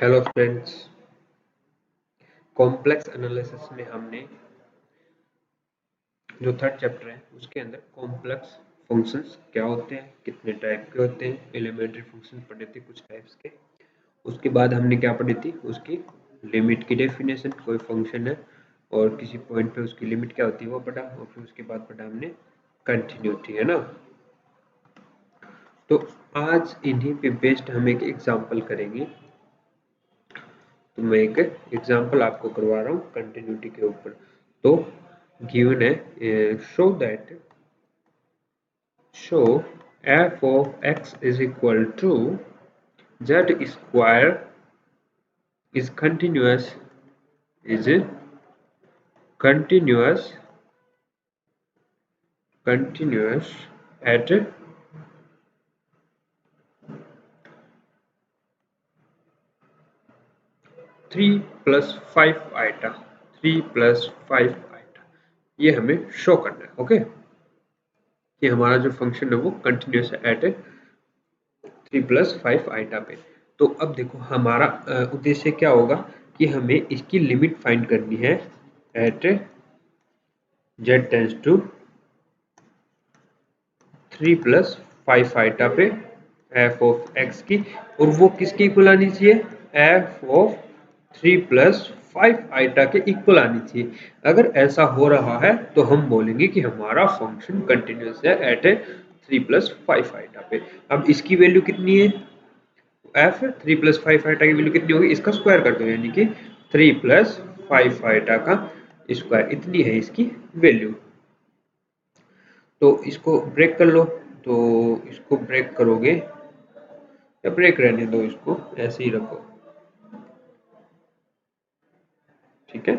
Hello friends, complex analysis में हमने जो थर्ड चैप्टर है उसके अंदर कॉम्प्लेक्स फंक्शंस क्या होते हैं, कितने टाइप के होते हैं, एलिमेंट्री फंक्शन पढ़े थे कुछ टाइप्स के। उसके बाद हमने क्या पढ़ी थी, उसकी लिमिट की डेफिनेशन। कोई फंक्शन है और किसी पॉइंट पे उसकी लिमिट क्या होती है वो पढ़ा, और फिर उसके बाद पढ़ा हमने कंटिन्यूटी, है ना। तो आज इन्हीं पे बेस्ड हम एक एग्जाम्पल करेंगे। तो मैं एक एग्जांपल आपको करवा रहा हूँ कंटिन्यूटी के ऊपर। तो गिवन है show f of x is equal to z square is is continuous at 3 plus 5 iota 3 plus 5 iota, ये हमें शो करना है। ओके, कि हमारा जो फंक्शन है वो कंटिन्यूस है एट 3 प्लस 5 आइटा पे। तो अब देखो हमारा उद्देश्य क्या होगा कि हमें इसकी लिमिट फाइंड करनी है at z tends to 3 plus 5 iota पे f ऑफ x की, और वो किसके इक्वल आनी चाहिए, f ऑफ 3 प्लस 5 आइटा के इक्वल आनी चाहिए। अगर ऐसा हो रहा है तो हम बोलेंगे कि हमारा फंक्शन कंटिन्यूस है एट 3 प्लस 5 आइटा पे। अब इसकी वैल्यू कितनी है, एफ 3 प्लस 5 आइटा की वैल्यू कितनी होगी, इसका स्क्वायर कर दो, यानी कि 3 प्लस 5 आइटा का स्क्वायर, इतनी है इसकी वैल्यू। तो इसको ब्रेक कर लो, तो इसको ब्रेक करोगे या ब्रेक रहने दो, इसको ऐसे ही रखो, ठीक है।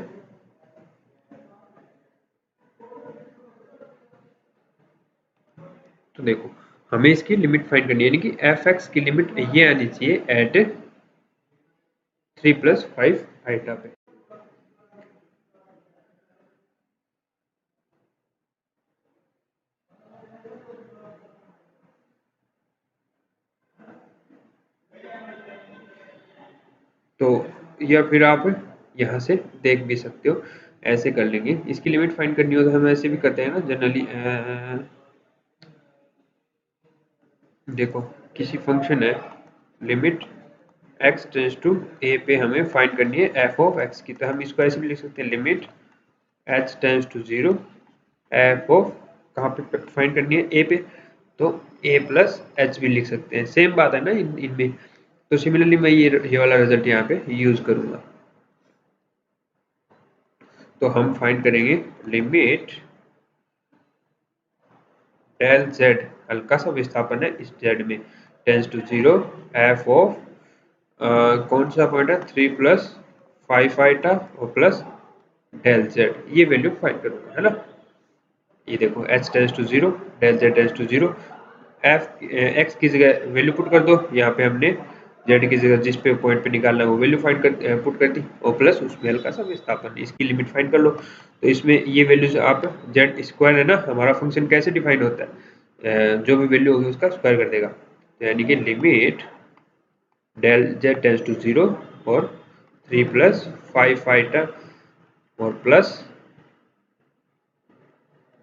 तो देखो हमें इसकी लिमिट फाइंड करनी है, यानी कि एफ एक्स की लिमिट ये आनी चाहिए एट 3 प्लस 5 आइटा पे। तो या फिर आप यहाँ से देख भी सकते हो, ऐसे कर लेंगे। इसकी लिमिट फाइंड करनी हो तो हम ऐसे भी करते हैं ना जनरली। देखो किसी फंक्शन है, limit x tends to a पे हमें फाइंड करनी है f ऑफ x की, तो हम इसको ऐसे भी लिख सकते हैं, limit h tends to 0 f of, कहाँ पे फाइंड करनी है, a पे, तो a प्लस h भी लिख सकते हैं। सेम बात है ना इनमें। तो सिमिलरली मैं ये वाला रिजल्ट यहाँ पे यूज करूंगा। तो हम फाइंड करेंगे लिमिट डेल z, हल्का सा विस्थापन है इस z में, टेंस टू 0 f ऑफ कौन सा पॉइंट है, 3 प्लस 5 आइटा और प्लस डेल z, ये वैल्यू फाइंड करूंगा, है ना। ये देखो h tends to 0, del z tends to 0, f x की जगह वैल्यू पुट कर दो, यहाँ पे हमने z की जगह जिस पे पॉइंट पे निकालना है वो वैल्यू फाइंड कर पुट कर दी, और प्लस उसमें हल्का सा विस्थापन, इसकी लिमिट फाइंड कर लो। तो इसमें ये वैल्यूज आप z स्क्वायर है ना, हमारा फंक्शन कैसे डिफाइन होता है, जो भी वैल्यू होगी उसका स्क्वायर कर देगा, तो यानी कि limit del z tends to 0 और 3 प्लस 5 आइटा और प्लस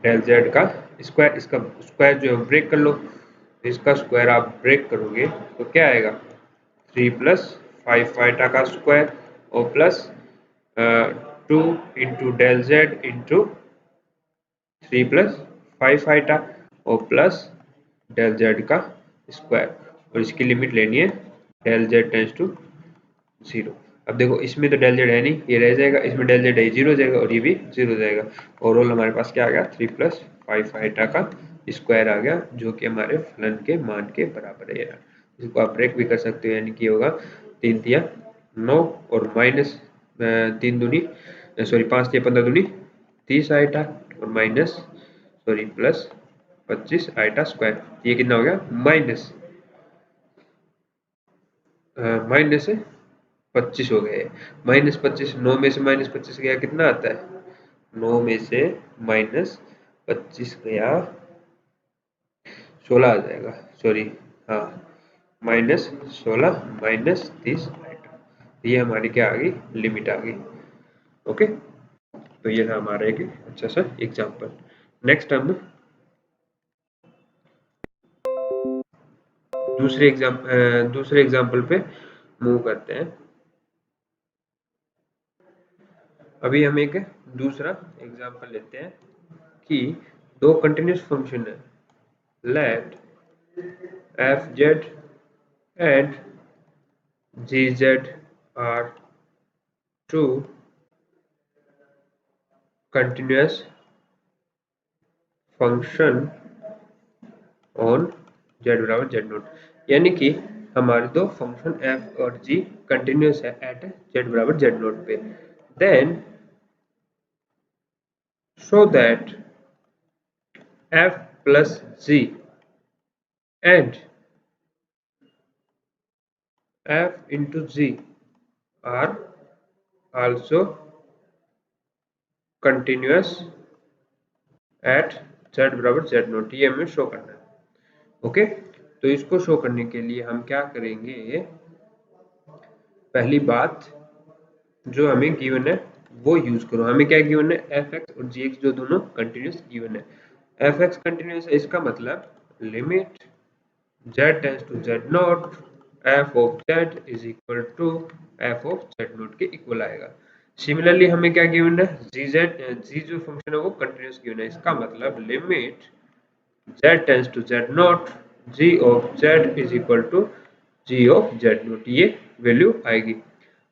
डेल z का स्क्वायर, इसका स्क्वायर जो है ब्रेक कर लो, इसका स्क्वायर आप ब्रेक करोगे तो क्या आएगा, 3 प्लस 5 आइटा का स्क्वायर और plus 2 into del z into 3 plus 5 iota और प्लस डेल z का स्क्वायर, और इसकी लिमिट लेनी है डेल z टेंस टू 0। अब देखो इसमें तो डेल z है नहीं, ये रह जाएगा, इसमें डेल z है, 0 हो जाएगा और ये भी 0 हो जाएगा। ओवरऑल हमारे पास क्या आ गया, 3 प्लस 5 आइटा का स्क्वायर आ गया, जो कि हमारे फलन के मान के बराबर है। इसको आप ब्रेक भी कर सकते हो, यानी कि होगा 3 तिया 9 और माइनस 3 दूनी सॉरी 5 तिया 15 दूनी 30 आइटा और minus sorry plus 25 iota square, ये कितना हो गया, माइनस माइनस 25 हो गए। -25, 9 में से -25 गया कितना आता है, 9 में से -25 गया 16 आ जाएगा, सॉरी हाँ, -16 -30 आइटा, ये हमारी क्या आ गई, लिमिट आ गई। ओके, तो ये था हमारा एक अच्छा सा एग्जांपल। नेक्स्ट हम दूसरे एग्जांपल पे मूव करते हैं। अभी हम एक दूसरा एग्जांपल लेते हैं कि दो कंटिन्यूस फंक्शन है, let f z and g z are two continuous function on z बराबर जेड नोट, यानी कि हमारे दो फंक्शन एफ और जी कंटिन्यूस है एट जेड बराबर जेड नोट पे। Then show that f plus g and f into g are also continuous at z बराबर z नोट, ये हमें शो करना है। ओके, तो इसको शो करने के लिए हम क्या करेंगे, पहली बात जो हमें गिवन है वो यूज करो। हमें क्या गिवन है, एफ एक्स और जी एक्स जो दोनों कंटिन्यूस गिवन है। एफ एक्स कंटिन्यूस है, इसका मतलब limit z tends to z naught f of z is equal to f of z naught के इक्वल आएगा। सिमिलरली हमें क्या गिवन है, जी जो फंक्शन है वो कंटिन्यूस गिवन है, इसका मतलब limit z tends to z naught g of z is equal to g of z naught, ये वैल्यू आएगी।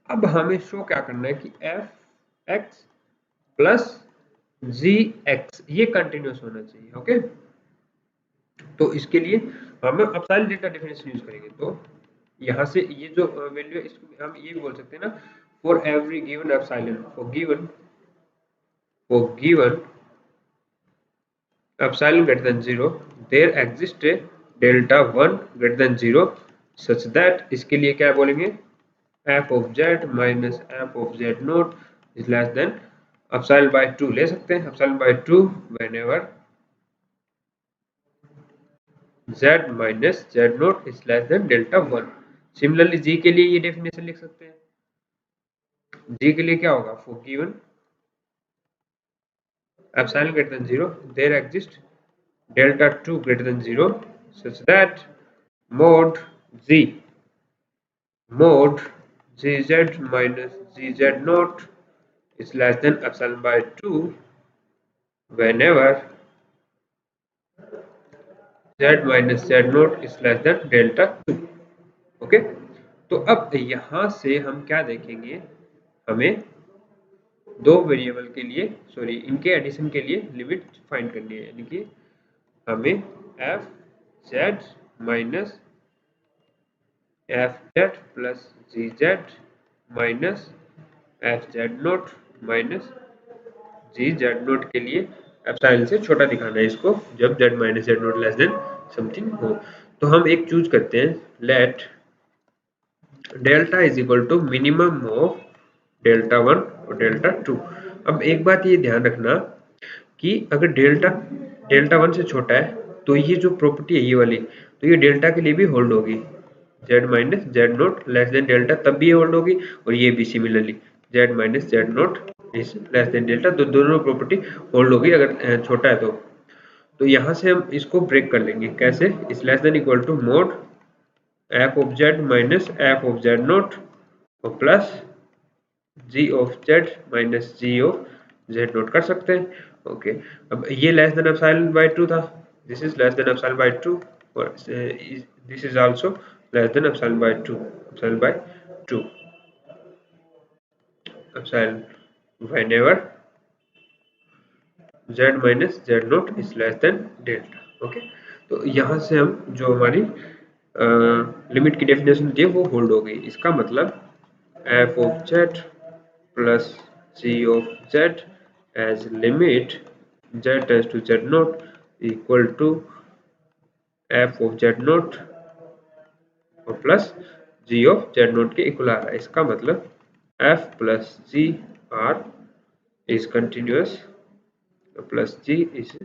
अब हमें शो क्या करना है कि f x प्लस जी एक्स ये कंटिन्यूस होना चाहिए। ओके, तो इसके लिए हम अपसाइल डेल्टा डेफिनेशन यूज करेंगे। तो यहाँ से ये जो वैल्यू है इसको हम ये भी बोल सकते हैं ना, for every given epsilon, for given epsilon greater than 0 there exist a delta 1 greater than 0 such that, इसके लिए क्या बोलेंगे, F of Z minus F of Z naught is less than epsilon by 2 ले सकते हैं, epsilon by 2 whenever z minus Z naught is less than delta 1। Similarly G के लिए ये डेफिनेशन लिख सकते हैं, जी के लिए क्या होगा, for given epsilon greater than 0 there exist delta 2 greater than 0 such that mod z mod gz minus gz naught is less than epsilon by 2 whenever z minus z naught is less than delta 2। Okay, तो अब यहां से हम क्या देखेंगे, हमें दो variable के लिए इनके एडिशन के लिए लिमिट फाइंड करनी है, यानी कि हमें F Z minus F Z plus G Z minus F Z naught minus G Z naught के लिए एप्सिलॉन से छोटा दिखाना है इसको, जब Z minus Z naught less than something हो। तो हम एक चूज करते हैं, let delta is equal to minimum of delta 1 और डेल्टा 2। अब एक बात ये ध्यान रखना कि अगर डेल्टा 1 से छोटा है तो ये जो प्रॉपर्टी है ये वाली, तो ये डेल्टा के लिए भी होल्ड होगी, z minus Z naught less than delta तब भी ये होल्ड होगी, और ये भी similarly z minus Z naught is less than delta, तो दोनों प्रॉपर्टी होल्ड होगी अगर छोटा है तो यहाँ से हम इसको ब्रेक कर लेंगे, कैसे, इस less than equal to mod F of Z minus F of Z naught और plus G of Z minus G of Z naught कर सकते हैं। ओके, अब ये लेस देन एप्सिलॉन बाय 2 था, this is less than epsilon by 2 और this is also less than epsilon by 2, epsilon by 2 epsilon whenever z minus Z naught is less than delta. Okay, तो यहाँ से हम जो हमारी लिमिट की definition दी है वो होल्ड हो गई, इसका मतलब F of Z plus g of z as limit z tends to z naught equal to f of z naught और plus g of z naught के इक्वल आ रहा है। इसका मतलब f plus g r is continuous plus g is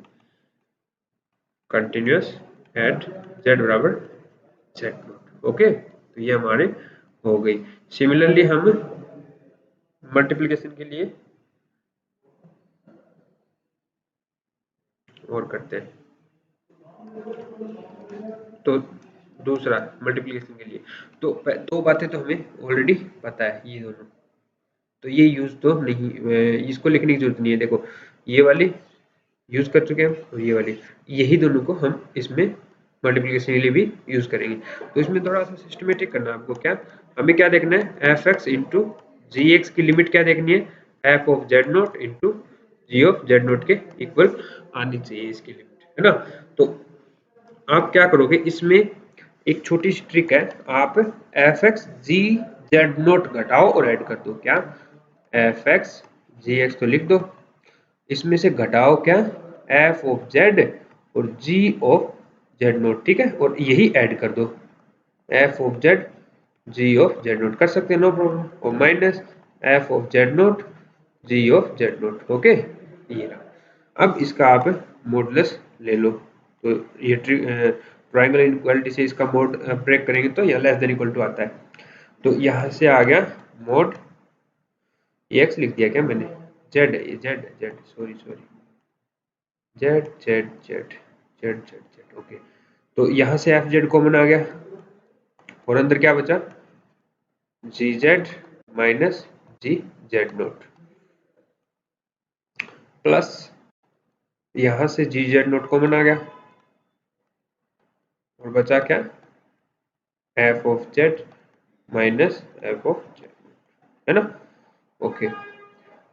continuous at z बराबर z naught। Okay, तो ये हमारे हो गई। सिमिलरली हम मल्टीप्लिकेशन के लिए और करते हैं। तो दूसरा मल्टीप्लिकेशन के लिए तो दो बातें तो हमें ऑलरेडी पता है, ये दोनों तो ये यूज तो नहीं, इसको लिखने की जरूरत नहीं है। देखो ये वाली यूज कर चुके हैं और ये वाली, यही दोनों को हम इसमें मल्टीप्लिकेशन के लिए भी यूज करेंगे। तो इसमें थोड़ा सा सिस्टमेटिक करना है आपको। क्या हमें क्या देखना है, f x into g x की लिमिट क्या देखनी है, f of Z naught into g of Z naught के इक्वल आनी चाहिए इसकी लिमिट, है ना। तो आप क्या करोगे, इसमें एक छोटी सी ट्रिक है, आप एफ एक्स जी जेड नोट घटाओ और ऐड कर दो। क्या एफ एक्स जी एक्स तो लिख दो, इसमें से घटाओ क्या एफ ऑफ जेड और जी ऑफ जेड नोट, ठीक है, और यही ऐड कर दो, f of z g of Z naught कर सकते हैं, नो प्रॉब्लम, और minus F of Z naught g of Z naught. Okay, ये रहा। अब इसका आप मॉडुलस ले लो, तो ये ट्रायंगल इनइक्वालिटी से इसका मोड ब्रेक करेंगे तो यहाँ लेस देन इक्वल टू आता है। तो यहाँ से आ गया मोड, एक्स लिख दिया क्या मैंने, जेड है ये, Z Z sorry sorry, Z Z Z Z Z Z. Okay, तो यहाँ से एफ जेड कॉमन आ गया और अंदर क्या बचा, जी Z minus G Z naught plus यहाँ से जी जेड नोट कॉमन आ गया और बचा क्या, F of Z minus F of Z, है ना। ओके,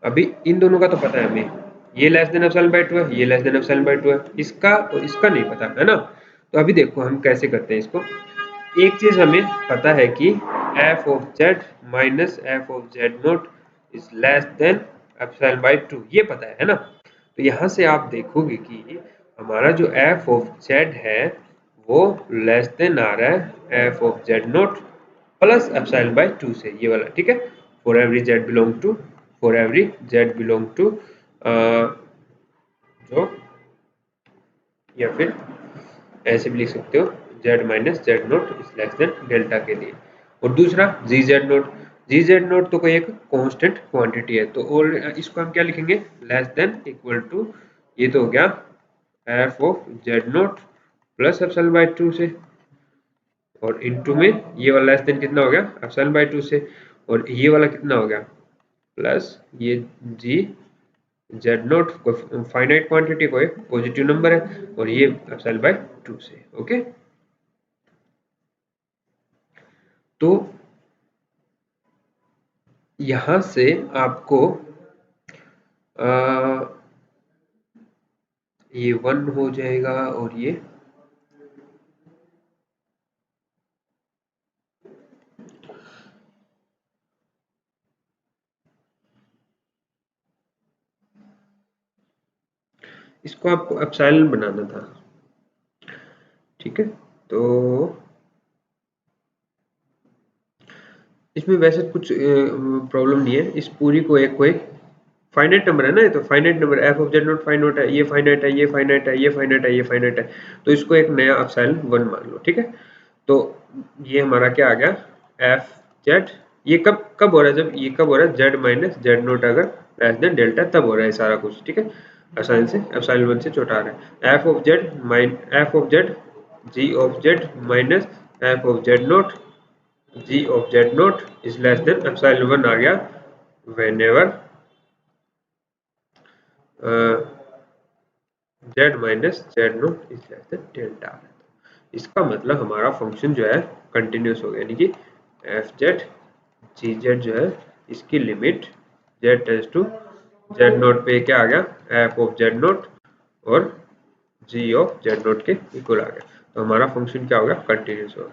अभी इन दोनों का तो पता है हमें, ये लेस देन एप्सिलॉन बाय 2 है, ये लेस देन एप्सिलॉन बाय 2 है, इसका और इसका नहीं पता, है ना। तो अभी देखो हम कैसे करते हैं इसको। एक चीज हमें पता है कि F of Z minus F of Z naught is less than epsilon by 2, ये पता है ना। तो यहाँ से आप देखोगे कि हमारा जो एफ ऑफ जेड है वो लेस देन आ रहा है f of Z naught plus epsilon by 2 से, ये वाला, ठीक है। For every z belong to, for every z belong to जो, या फिर ऐसे भी लिख सकते हो, z minus Z naught is less than delta के लिए। और दूसरा g Z naught, g Z naught तो कोई एक कांस्टेंट क्वांटिटी है, तो और इसको हम क्या लिखेंगे, लेस देन इक्वल टू, ये तो हो गया F of Z naught plus epsilon by 2 से, और इनटू में ये वाला लेस देन कितना हो गया, एप्सिलॉन बाय 2 से, और ये वाला कितना हो गया प्लस ये जी जेड नोट को फाइनाइट क्वांटिटी को एक पॉजिटिव नंबर है, और ये एप्सिलॉन बाय 2 से। ओके, तो यहां से आपको ये 1 हो जाएगा और ये इसको आपको एप्सिलॉन बनाना था, ठीक है। तो इसमें वैसे कुछ प्रॉब्लम नहीं है, इस पूरी को एक कोई फाइनाइट नंबर है ना, ये तो finite number, F of Z not finite है, ये फाइनाइट है, ये फाइनाइट है, ये फाइनाइट है, ये फाइनाइट है, तो इसको एक नया एप्सिलॉन 1 मान लो, ठीक है। तो ये हमारा क्या आ गया, एफ जेड, ये कब कब हो रहा है, जब ये कब हो रहा है, जेड माइनस जेड नोट अगर लेस देन डेल्टा, तब हो रहा है सारा कुछ, ठीक है। एप्सिलॉन से एप्सिलॉन 1 से छोटा आ रहा है, f of z minus f of z g of Z minus F of Z naught g of Z naught is less than epsilon 1 आ गया whenever z minus Z naught is less than delta. इसका मतलब हमारा function जो है continuous हो गया, यानी कि एफ जेड जी जेड जो है इसकी limit Z tends to Z naught पे क्या आ गया, एफ ऑफ जेड नोट और जी ऑफ जेड नोट के इक्वल आ गया। तो हमारा फंक्शन क्या होगा, कंटिन्यूस होगा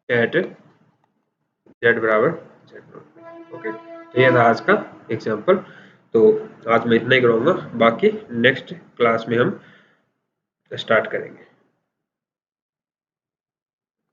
एट जेड बराबर जेड नोट। ओके, तो ये था आज का एग्जाम्पल। तो आज मैं इतना ही कराऊंगा, बाकी नेक्स्ट क्लास में हम स्टार्ट करेंगे।